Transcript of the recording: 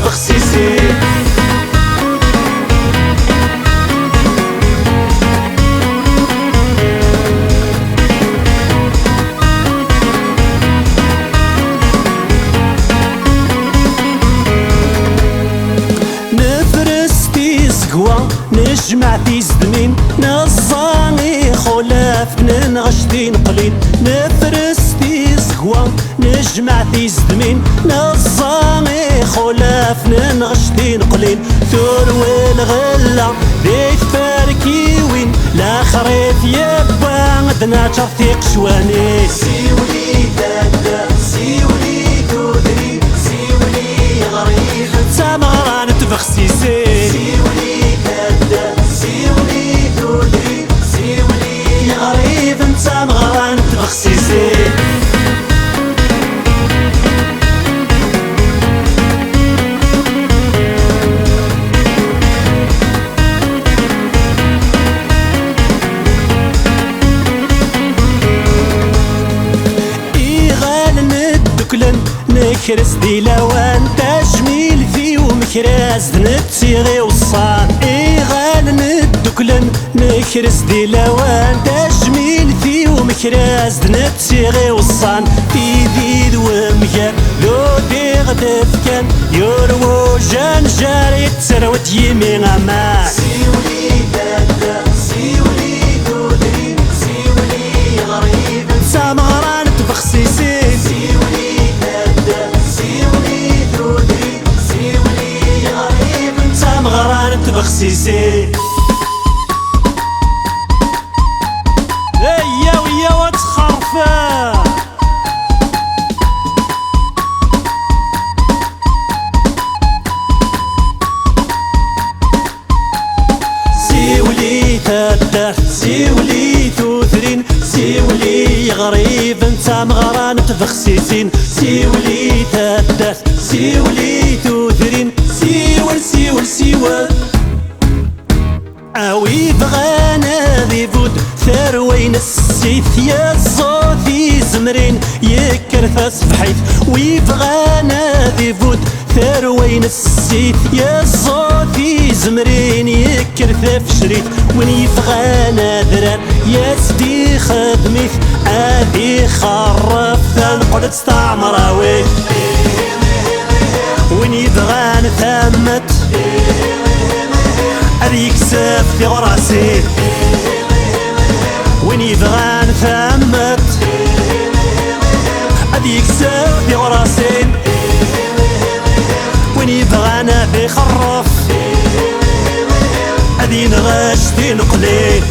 تبخسيسي. نجمع في زدمين نظامي خلاف نغشتين قليل. نفرس في زقوة نجمع في زدمين نظامي خلاف نغشتين قليل. ثروي الغلة بيت فاركي وين لا خريف يبا غدنا ترثيق شواني. سيولي دادا سيولي دودري سيولي غريب تمغران تبخسيسي. سيولي سيولي دودري سيولي غريب انت مغران تبخسيسي. إيغان ندكلن نكرس دي لوان تجميل في ومكراز نتسيغي وصان. ندكلن نكرس دي لوان تجميل في ومكراز نتسيغي وصان. في ديد ومكان لو دي غدفكان يروو جان جاري تسروت يمين امان. سيولي دادا سيولي دودري سيولي غريب انت مغران تبخسيسي. سيولي دادا سيولي دودري سيولي غريب انت مغران تبخسيسي. هيا ويا وتخرفا سيولي تدار سيولي توثرين سيولي غريب انت مغران تبخسيسين. سيولي تدار سيولي توثرين سيول سيول سيول اوي بغانا ذي فود ثروين السيث يا الصوفي زمرين يكرث فحيث. ويبغانا ذي فود ثروين السيث يا الصوفي زمرين يكرث فشريت. وين يبغانا ذرار يا سدي خدميث اذي خرف ثنقعد تستعمراوي. وين يبغانا ثمت هذيك ساف في غراسي. وين يبغان ثمت هذيك ساف في غراسي. وين يبغانا في خرف هذي نغاش في نقلي.